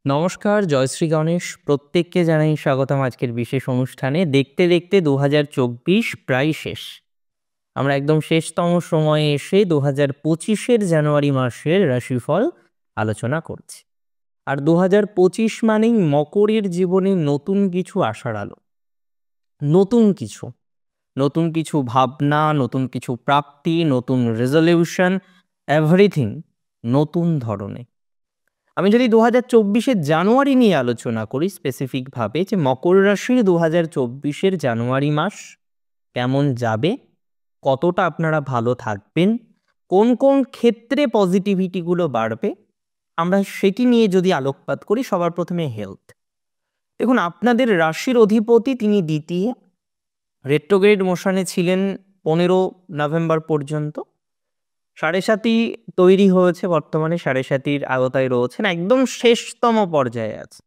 নমস্কার, জয়শ্রী গণেশ। প্রত্যেককে জানাই স্বাগতম আজকের বিশেষ অনুষ্ঠানে। দেখতে দেখতে ২০২৪ প্রায় শেষ। আমরা একদম শেষতম সময়ে এসে ২০২৫-এর জানুয়ারি মাসের রাশিফল আলোচনা করছি। আর ২০২৫ মানেই মকরের জীবনে নতুন কিছু আসার আলো। নতুন কিছু, নতুন কিছু ভাবনা, নতুন কিছু প্রাপ্তি, নতুন রেজলিউশন, এভরিথিং নতুন ধরনের। আমি যদি ২০২৪-এর জানুয়ারি নিয়ে আলোচনা করি স্পেসিফিকভাবে, যে মকর রাশির ২০২৪-এর জানুয়ারি মাস কেমন যাবে, কতটা আপনারা ভালো থাকবেন, কোন কোন ক্ষেত্রে পজিটিভিটিগুলো বাড়বে, আমরা সেটি নিয়ে যদি আলোকপাত করি। সবার প্রথমে হেলথ। দেখুন, আপনাদের রাশির অধিপতি তিনি দ্বিতীয় রেট্রোগ্রেড মোশনে ছিলেন ১৫ নভেম্বর পর্যন্ত। সাড়ে সাতি তৈরি হয়েছে, বর্তমানে সাড়ে সাতির আওতায় রয়েছেন, একদম শেষতম পর্যায়ে আছে,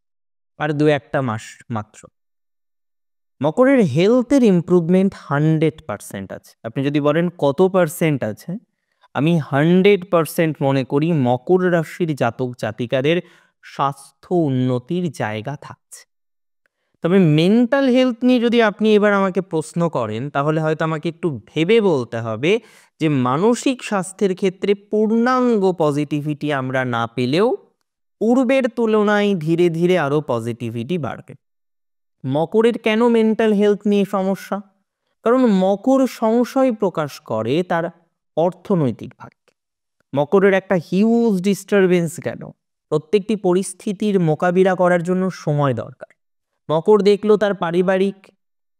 আর ২-১টা মাস মাত্র। মকরের হেলথের ইমপ্রুভমেন্ট 100% আছে। আপনি যদি বলেন কত পার্সেন্ট আছে, আমি 100% মনে করি মকর রাশির জাতক জাতিকাদের স্বাস্থ্য উন্নতির জায়গা থাকছে। তবে মেন্টাল হেলথ নিয়ে যদি আপনি এবার আমাকে প্রশ্ন করেন, তাহলে হয়তো আমাকে একটু ভেবে বলতে হবে যে মানসিক স্বাস্থ্যের ক্ষেত্রে পূর্ণাঙ্গ পজিটিভিটি আমরা না পেলেও পূর্বের তুলনায় ধীরে ধীরে আরও পজিটিভিটি বাড়বে। মকরের কেন মেন্টাল হেলথ নিয়ে সমস্যা? কারণ মকর সংশয় প্রকাশ করে তার অর্থনৈতিক ভাগ্যে। মকরের একটা হিউজ ডিস্টারবেন্স কেন? প্রত্যেকটি পরিস্থিতির মোকাবিলা করার জন্য সময় দরকার। মকর দেখলো তার পারিবারিক,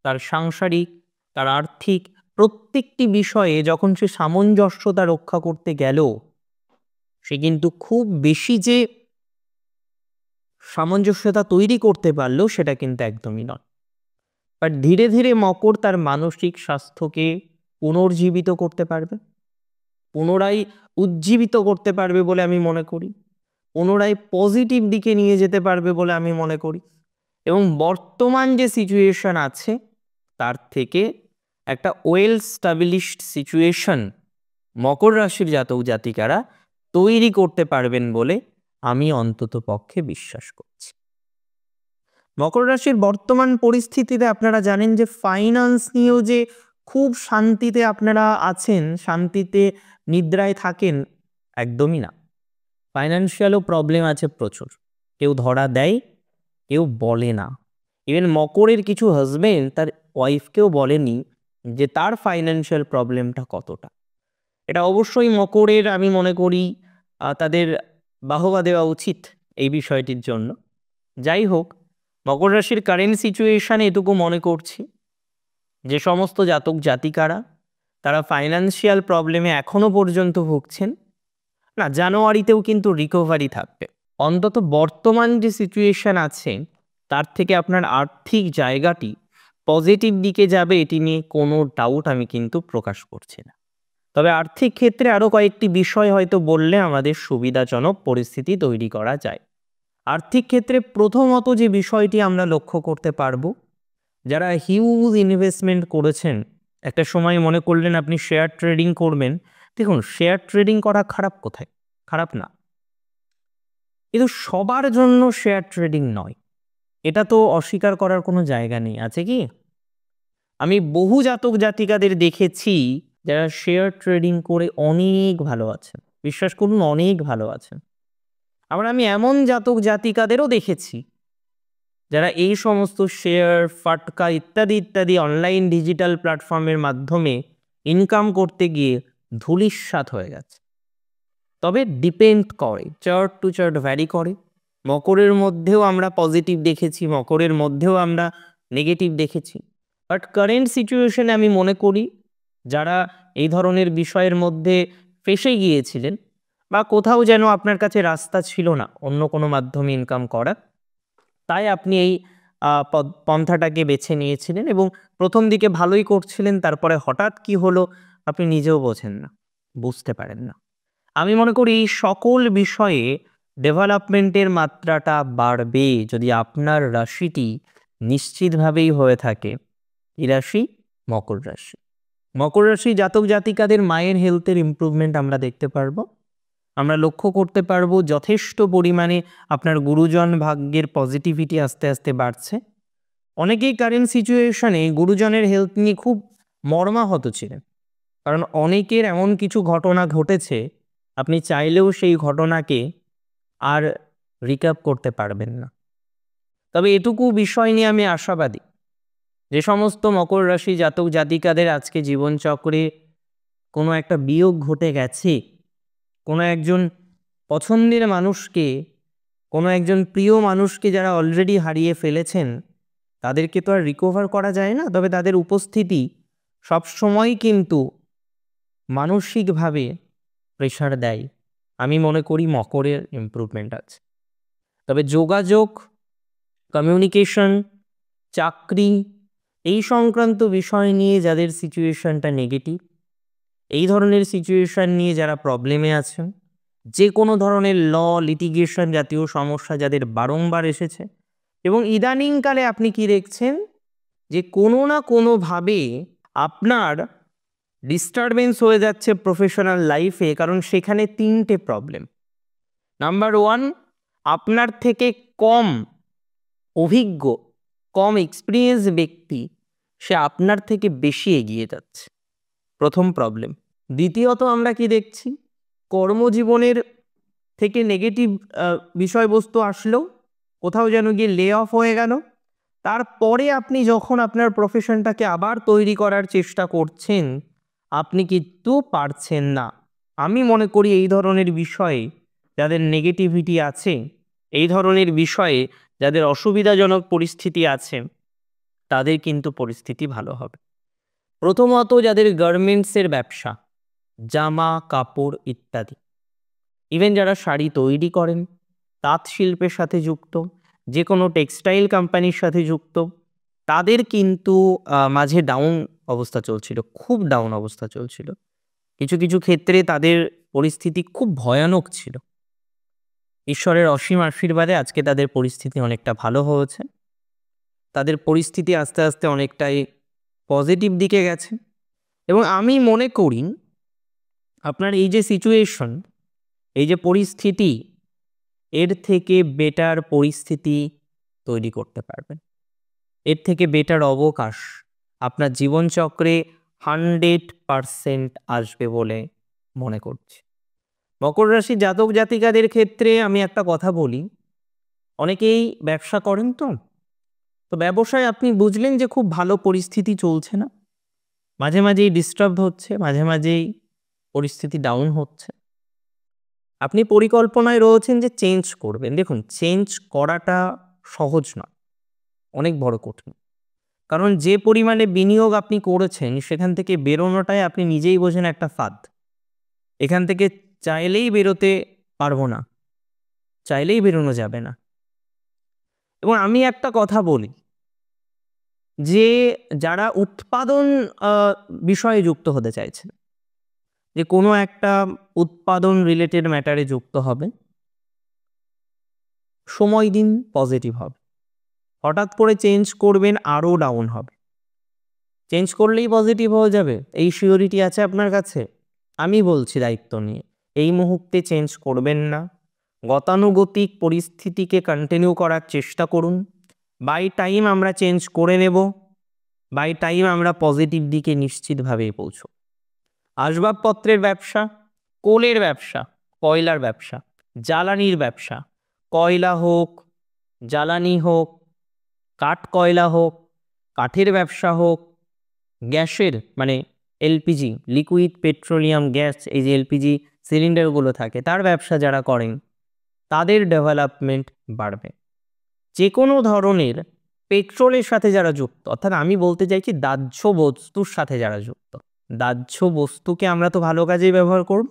তার সাংসারিক, তার আর্থিক প্রত্যেকটি বিষয়ে যখন সে সামঞ্জস্যতা রক্ষা করতে গেল, সে কিন্তু খুব বেশি যে সামঞ্জস্যতা তৈরি করতে পারলো সেটা কিন্তু একদমই নয়। বাট ধীরে ধীরে মকর তার মানসিক স্বাস্থ্যকে পুনর্জীবিত করতে পারবে, পুনরায় উজ্জীবিত করতে পারবে বলে আমি মনে করি, পুনরায় পজিটিভ দিকে নিয়ে যেতে পারবে বলে আমি মনে করি। এবং বর্তমান যে সিচুয়েশন আছে তার থেকে একটা ওয়েল স্টাবলিশড সিচুয়েশন মকর রাশির জাতক জাতিকারা তৈরি করতে পারবেন বলে আমি অন্তত পক্ষে বিশ্বাস করছি। মকর রাশির বর্তমান পরিস্থিতিতে আপনারা জানেন যে ফাইন্যান্স নিয়েও যে খুব শান্তিতে আপনারা আছেন, শান্তিতে নিদ্রায় থাকেন, একদমই না। ফাইন্যান্সিয়ালও প্রবলেম আছে প্রচুর। কেউ ধরা দেয়, কেউ বলে না। ইভেন মকরের কিছু হাজবেন্ড তার ওয়াইফকেও বলেনি যে তার ফাইন্যান্সিয়াল প্রবলেমটা কতটা। এটা অবশ্যই মকরের, আমি মনে করি তাদের বাহবা দেওয়া উচিত এই বিষয়টির জন্য। যাই হোক, মকর রাশির কারেন্ট সিচুয়েশানে এটুকু মনে করছি যে সমস্ত জাতক জাতিকারা তারা ফাইন্যান্সিয়াল প্রবলেমে এখনো পর্যন্ত ভুগছেন না, জানুয়ারিতেও কিন্তু রিকভারি থাকবে। অন্তত বর্তমান যে সিচুয়েশান আছে তার থেকে আপনার আর্থিক জায়গাটি পজিটিভ দিকে যাবে, এটি নিয়ে কোনো ডাউট আমি কিন্তু প্রকাশ করছি না। তবে আর্থিক ক্ষেত্রে আরও কয়েকটি বিষয় হয়তো বললে আমাদের সুবিধাজনক পরিস্থিতি তৈরি করা যায়। আর্থিক ক্ষেত্রে প্রথমত যে বিষয়টি আমরা লক্ষ্য করতে পারবো, যারা হিউজ ইনভেস্টমেন্ট করেছেন, একটা সময় মনে করলেন আপনি শেয়ার ট্রেডিং করবেন। দেখুন, শেয়ার ট্রেডিং করা খারাপ কোথায়? খারাপ না, কিন্তু সবার জন্য শেয়ার ট্রেডিং নয়, এটা তো অস্বীকার করার কোনো জায়গা নেই, আছে কি? আমি বহু জাতক জাতিকাদের দেখেছি যারা শেয়ার ট্রেডিং করে অনেক ভালো আছেন, বিশ্বাস করুন অনেক ভালো আছেন। আবার আমি এমন জাতক জাতিকাদেরও দেখেছি যারা এই সমস্ত শেয়ার, ফাটকা ইত্যাদি ইত্যাদি অনলাইন ডিজিটাল প্ল্যাটফর্মের মাধ্যমে ইনকাম করতে গিয়ে ধূলিসাৎ হয়ে গেছে। তবে ডিপেন্ড করে, চার্ট টু চার্ট ভ্যারি করে। মকরের মধ্যেও আমরা পজিটিভ দেখেছি, মকরের মধ্যেও আমরা নেগেটিভ দেখেছি। বাট কারেন্ট সিচুয়েশনে আমি মনে করি যারা এই ধরনের বিষয়ের মধ্যে ফেঁসে গিয়েছিলেন বা কোথাও যেন আপনার কাছে রাস্তা ছিল না অন্য কোনো মাধ্যমে ইনকাম করার, তাই আপনি এই পন্থাটাকে বেছে নিয়েছিলেন এবং প্রথম দিকে ভালোই করছিলেন, তারপরে হঠাৎ কি হলো আপনি নিজেও বোঝেন না, বুঝতে পারেন না। আমি মনে করি এই সকল বিষয়ে ডেভেলপমেন্টের মাত্রাটা বাড়বে যদি আপনার রাশিটি নিশ্চিতভাবেই হয়ে থাকে এই রাশি মকর রাশি। মকর রাশি জাতক জাতিকাদের মায়ের হেলথের ইমপ্রুভমেন্ট আমরা দেখতে পারবো। আমরা লক্ষ্য করতে পারবো যথেষ্ট পরিমাণে আপনার গুরুজন ভাগ্যের পজিটিভিটি আস্তে আস্তে বাড়ছে। অনেকেই কারেন্ট সিচুয়েশনে গুরুজনের হেলথ নিয়ে খুব মর্মাহত ছিলেন, কারণ অনেকের এমন কিছু ঘটনা ঘটেছে আপনি চাইলেও সেই ঘটনাকে আর রিক্যাপ করতে পারবেন না। তবে এটুকু বিষয় নিয়ে আমি আশাবাদী, যে সমস্ত মকর রাশি জাতক জাতিকাদের আজকে জীবনচক্রে কোনো একটা বিয়োগ ঘটে গেছে, কোনো একজন পছন্দের মানুষকে, কোনো একজন প্রিয় মানুষকে যারা অলরেডি হারিয়ে ফেলেছেন, তাদেরকে তো আর রিকভার করা যায় না। তবে তাদের উপস্থিতি সবসময় কিন্তু মানসিকভাবে প্রেশার দেয়। আমি মনে করি মকরের ইমপ্রুভমেন্ট আছে। তবে যোগাযোগ, কমিউনিকেশন, চাকরি, এই সংক্রান্ত বিষয় নিয়ে যাদের সিচুয়েশনটা নেগেটিভ, এই ধরনের সিচুয়েশন নিয়ে যারা প্রবলেমে আছেন, যে কোনো ধরনের লিটিগেশন জাতীয় সমস্যা যাদের বারংবার এসেছে, এবং ইদানিংকালে আপনি কি দেখছেন যে কোনো না কোনোভাবে আপনার ডিস্টারবেন্স হয়ে যাচ্ছে প্রফেশনাল লাইফে, কারণ সেখানে 3টে প্রবলেম। নাম্বার 1, আপনার থেকে কম অভিজ্ঞ, কম এক্সপিরিয়েন্স ব্যক্তি সে আপনার থেকে বেশি এগিয়ে যাচ্ছে, প্রথম প্রবলেম। দ্বিতীয়ত আমরা কি দেখছি, কর্মজীবনের থেকে নেগেটিভ বিষয়বস্তু আসলেও কোথাও যেন গিয়ে লে অফ হয়ে গেল, তারপরে আপনি যখন আপনার প্রফেশনটাকে আবার তৈরি করার চেষ্টা করছেন, আপনি কিন্তু পারছেন না। আমি মনে করি এই ধরনের বিষয়ে যাদের নেগেটিভিটি আছে, এই ধরনের বিষয়ে যাদের অসুবিধাজনক পরিস্থিতি আছে, তাদের কিন্তু পরিস্থিতি ভালো হবে। প্রথমত যাদের গার্মেন্টসের ব্যবসা, জামা কাপড় ইত্যাদি, ইভেন যারা শাড়ি তৈরি করেন, তাঁত শিল্পের সাথে যুক্ত, যে কোনো টেক্সটাইল কোম্পানির সাথে যুক্ত, তাদের কিন্তু মাঝে ডাউন অবস্থা চলছিল, খুব ডাউন অবস্থা চলছিল। কিছু কিছু ক্ষেত্রে তাদের পরিস্থিতি খুব ভয়ানক ছিল। ঈশ্বরের অসীম আশীর্বাদে আজকে তাদের পরিস্থিতি অনেকটা ভালো হয়েছে। তাদের পরিস্থিতি আস্তে আস্তে অনেকটাই পজিটিভ দিকে গেছে, এবং আমি মনে করি আপনার এই যে সিচুয়েশন, এই যে পরিস্থিতি, এর থেকে বেটার পরিস্থিতি তৈরি করতে পারবেন, এর থেকে বেটার অবকাশ আপনার জীবনচক্রে 100% আসবে বলে মনে করছি। মকর রাশি জাতক জাতিকাদের ক্ষেত্রে আমি একটা কথা বলি, অনেকেই ব্যবসা করেন, তো ব্যবসায় আপনি বুঝলেন যে খুব ভালো পরিস্থিতি চলছে না, মাঝে মাঝেই ডিস্টার্ব হচ্ছে, মাঝে মাঝেই পরিস্থিতি ডাউন হচ্ছে। আপনি পরিকল্পনায় রয়েছেন যে চেঞ্জ করবেন। দেখুন, চেঞ্জ করাটা সহজ নয়, অনেক বড় কঠিন। কারণ যে পরিমাণে বিনিয়োগ আপনি করেছেন, সেখান থেকে বেরোনোটাই আপনি নিজেই বোঝেন একটা ফাঁদ। এখান থেকে চাইলেই বেরোতে পারবো না, চাইলেই বেরোনো যাবে না। এবং আমি একটা কথা বলি, যে যারা উৎপাদন বিষয়ে যুক্ত হতে চাইছেন, যে কোনো একটা উৎপাদন রিলেটেড ম্যাটারে যুক্ত হবে, সময় দিন, পজিটিভ হবে। হঠাৎ করে চেঞ্জ করবেন, আরও ডাউন হবে। চেঞ্জ করলেই পজিটিভ হয়ে যাবে এই সিওরিটি আছে আপনার কাছে? আমি বলছি দায়িত্ব নিয়ে, এই মুহূর্তে চেঞ্জ করবেন না। গতানুগতিক পরিস্থিতিকে কন্টিনিউ করার চেষ্টা করুন। বাই টাইম আমরা চেঞ্জ করে নেব, বাই টাইম আমরা পজিটিভ দিকে নিশ্চিতভাবেই পৌঁছব। আসবাবপত্রের ব্যবসা, কোলের ব্যবসা, কয়লার ব্যবসা, জ্বালানির ব্যবসা, কয়লা হোক, জ্বালানি হোক, কাঠ কয়লা হোক, কাঠের ব্যবসা হোক, গ্যাসের মানে এলপিজি, লিকুইড পেট্রোলিয়াম গ্যাস, এই যে এলপিজি সিলিন্ডারগুলো থাকে, তার ব্যবসা যারা করেন, তাদের ডেভেলপমেন্ট বাড়বে। যে কোনো ধরনের পেট্রোলের সাথে যারা যুক্ত, অর্থাৎ আমি বলতে চাইছি দাহ্য বস্তুর সাথে যারা যুক্ত, দাহ্য বস্তুকে আমরা তো ভালো কাজেই ব্যবহার করব,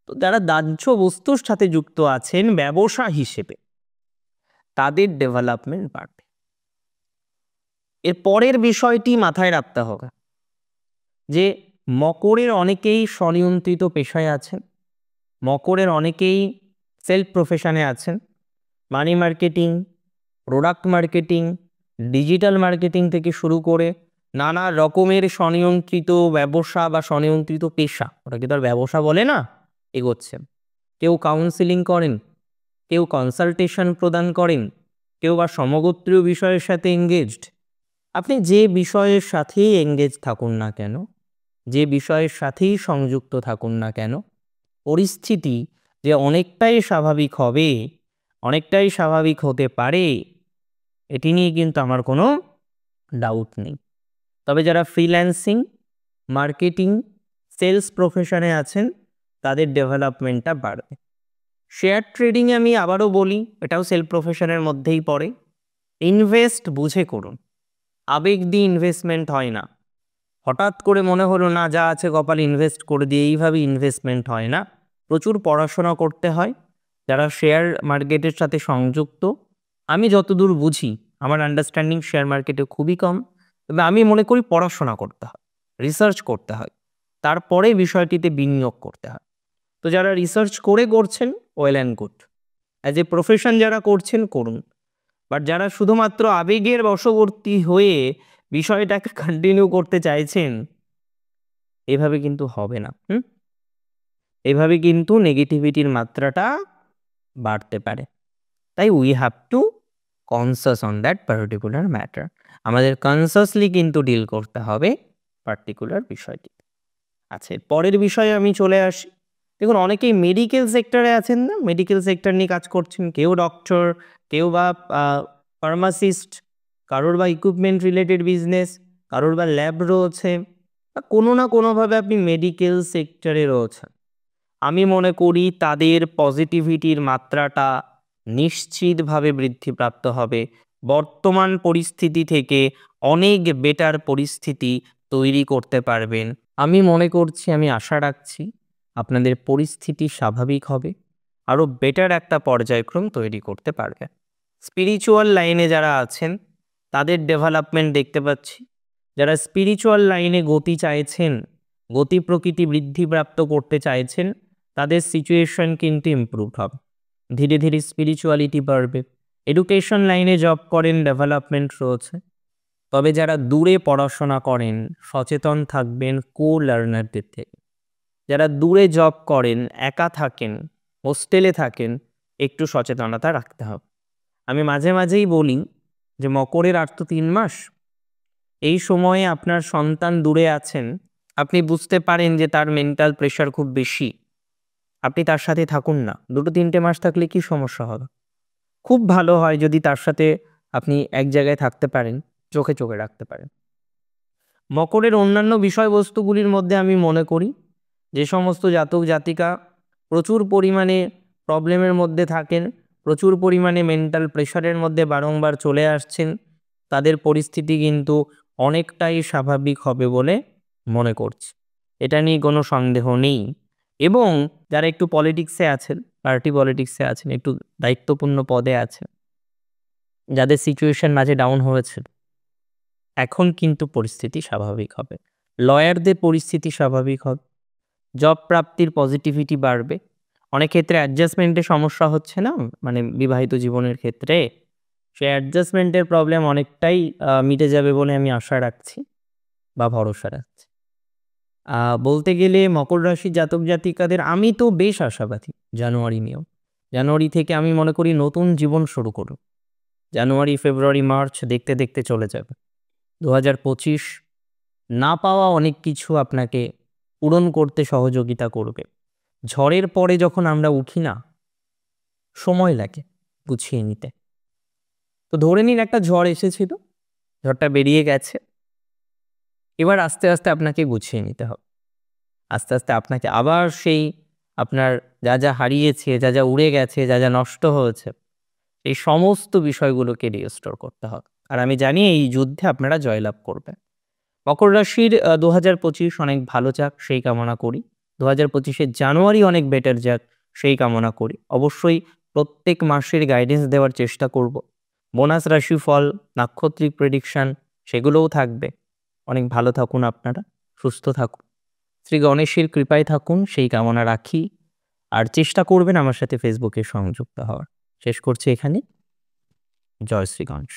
তো যারা দাহ্য বস্তুর সাথে যুক্ত আছেন ব্যবসা হিসেবে, তাদের ডেভেলপমেন্ট বাড়বে। এর পরের বিষয়টি মাথায় রাখতে হবে যে মকরের অনেকেই স্বনিয়ন্ত্রিত পেশায় আছেন, মকরের অনেকেই সেলফ প্রফেশনে আছেন। মানি marketing, product marketing, digital marketing থেকে শুরু করে নানা রকমের স্বনিয়ন্ত্রিত ব্যবসা বা স্বনিয়ন্ত্রিত পেশা, ওটা কি তার ব্যবসা বলে না, এগোচ্ছেন। কেউ কাউন্সিলিং করেন, কেউ কনসালটেশন প্রদান করেন, কেউ বা সমগোত্রীয় বিষয়ের সাথে এঙ্গেজড। আপনি যে বিষয়ের সাথেই এঙ্গেজ থাকুন না কেন, যে বিষয়ের সাথেই সংযুক্ত থাকুন না কেন, পরিস্থিতি যে অনেকটাই স্বাভাবিক হবে, অনেকটাই স্বাভাবিক হতে পারে, এটি নিয়ে কিন্তু আমার কোনো ডাউট নেই। তবে যারা ফ্রিল্যান্সিং, মার্কেটিং, সেলস প্রফেশনে আছেন, তাদের ডেভেলপমেন্টটা বাড়বে। শেয়ার ট্রেডিংয়ে আমি আবারও বলি, এটাও সেলফ প্রফেশনের মধ্যেই পড়ে। ইনভেস্ট বুঝে করুন, আবেগ দিয়ে ইনভেস্টমেন্ট হয় না। হঠাৎ করে মনে হলো না যা আছে কপাল ইনভেস্ট করে দিয়ে, এইভাবে ইনভেস্টমেন্ট হয় না। প্রচুর পড়াশোনা করতে হয়। যারা শেয়ার মার্কেটের সাথে সংযুক্ত, আমি যতদূর বুঝি, আমার আন্ডারস্ট্যান্ডিং শেয়ার মার্কেটে খুবই কম, তবে আমি মনে করি পড়াশোনা করতে হয়, রিসার্চ করতে হয়, তারপরে বিষয়টিতে বিনিয়োগ করতে হয়। তো যারা রিসার্চ করে করছেন, well and good. As a profession যারা করছেন করুন, বাট যারা শুধুমাত্র আবেগের বশবর্তী হয়ে বিষয়টাকে কন্টিনিউ করতে চাইছেন, এভাবে কিন্তু হবে না। এভাবে কিন্তু নেগেটিভিটির মাত্রাটা বাড়তে পারে। তাই we have to conscious on that particular matter. আমাদের কনসাসলি কিন্তু ডিল করতে হবে পার্টিকুলার বিষয়টি। আচ্ছা, পরের বিষয়ে আমি চলে আসি। দেখুন, অনেকেই মেডিকেল সেক্টরে আছেন না, মেডিকেল সেক্টর নিয়ে কাজ করছেন, কেউ ডক্টর, কেউ বা ফার্মাসিস্ট, কারোর বা ইকুইপমেন্ট রিলেটেড বিজনেস, কারোর বা ল্যাব রয়েছে, বা কোনো না কোনোভাবে আপনি মেডিকেল সেক্টরে রয়েছেন। আমি মনে করি তাদের পজিটিভিটির মাত্রাটা নিশ্চিতভাবে বৃদ্ধিপ্রাপ্ত হবে। বর্তমান পরিস্থিতি থেকে অনেক বেটার পরিস্থিতি তৈরি করতে পারবেন। আমি মনে করছি, আমি আশা রাখছি আপনাদের পরিস্থিতি স্বাভাবিক হবে, আরও বেটার একটা পর্যায়ক্রম তৈরি করতে পারবে। স্পিরিচুয়াল লাইনে যারা আছেন, তাদের ডেভেলপমেন্ট দেখতে পাচ্ছি। যারা স্পিরিচুয়াল লাইনে গতি চাইছেন, গতি প্রকৃতি বৃদ্ধিপ্রাপ্ত করতে চাইছেন, তাদের সিচুয়েশন কিন্তু ইমপ্রুভ হবে। ধীরে ধীরে স্পিরিচুয়ালিটি বাড়বে। এডুকেশন লাইনে জব করেন, ডেভেলপমেন্ট রয়েছে। তবে যারা দূরে পড়াশোনা করেন, সচেতন থাকবেন কো লার্নারদের থেকে। যারা দূরে জব করেন, একা থাকেন, হোস্টেলে থাকেন, একটু সচেতনতা রাখতে হবে। আমি মাঝে মাঝেই বলি যে মকরের আর তো 3 মাস। এই সময়ে আপনার সন্তান দূরে আছেন, আপনি বুঝতে পারেন যে তার মেন্টাল প্রেশার খুব বেশি, আপনি তার সাথে থাকুন না। 2-3 মাস থাকলে কি সমস্যা হবে? খুব ভালো হয় যদি তার সাথে আপনি এক জায়গায় থাকতে পারেন, চোখে চোখে রাখতে পারেন। মকরের অন্যান্য বিষয়বস্তুগুলির মধ্যে আমি মনে করি যে সমস্ত জাতক জাতিকা প্রচুর পরিমাণে প্রবলেমের মধ্যে থাকেন, প্রচুর পরিমাণে মেন্টাল প্রেশারের মধ্যে বারংবার চলে আসছেন, তাদের পরিস্থিতি কিন্তু অনেকটাই স্বাভাবিক হবে বলে মনে করছি। এটা নিয়ে কোনো সন্দেহ নেই। এবং যারা একটু পলিটিক্সে আছেন, পার্টি পলিটিক্সে আছেন, একটু দায়িত্বপূর্ণ পদে আছেন, যাদের সিচুয়েশন মাঝে ডাউন হয়েছে, এখন কিন্তু পরিস্থিতি স্বাভাবিক হবে। লয়ারদের পরিস্থিতি স্বাভাবিক হবে। জব প্রাপ্তির পজিটিভিটি বাড়বে। অনেক ক্ষেত্রে অ্যাডজাস্টমেন্টের সমস্যা হচ্ছে না, মানে বিবাহিত জীবনের ক্ষেত্রে, সেই অ্যাডজাস্টমেন্টের প্রবলেম অনেকটাই মিটে যাবে বলে আমি আশা রাখছি বা ভরসা রাখছি। বলতে গেলে মকর রাশির জাতক জাতিকাদের আমি তো বেশ আশাবাদী জানুয়ারি নিয়েও। জানুয়ারি থেকে আমি মনে করি নতুন জীবন শুরু করুন। জানুয়ারি, ফেব্রুয়ারি, মার্চ দেখতে দেখতে চলে যাবে। 2025 না পাওয়া অনেক কিছু আপনাকে পূরণ করতে সহযোগিতা করবে। ঝড়ের পরে যখন আমরা উঠি না, সময় লাগে গুছিয়ে নিতে। তো ধরে নিন একটা ঝড় এসেছিল, ঝড়টা বেরিয়ে গেছে, এবার আস্তে আস্তে আপনাকে গুছিয়ে নিতে হবে। আস্তে আস্তে আপনাকে আবার সেই আপনার যা যা হারিয়েছে, যা যা উড়ে গেছে, যা যা নষ্ট হয়েছে, এই সমস্ত বিষয়গুলোকে রিস্টোর করতে হবে। আর আমি জানি এই যুদ্ধে আপনারা জয়লাভ করবেন। মকর রাশির 2025 অনেক ভালো যাক সেই কামনা করি। 2025 জানুয়ারি অনেক বেটার যাক সেই কামনা করি। অবশ্যই প্রত্যেক মাসের গাইডেন্স দেওয়ার চেষ্টা করব। বোনাস রাশিফল, নাক্ষত্রিক প্রেডিকশন সেগুলোও থাকবে। অনেক ভালো থাকুন আপনারা, সুস্থ থাকুন, শ্রী গণেশের কৃপায় থাকুন সেই কামনা রাখি। আর চেষ্টা করবেন আমার সাথে ফেসবুকে সংযুক্ত হওয়ার। শেষ করছি এখানে। জয় শ্রী গণেশ।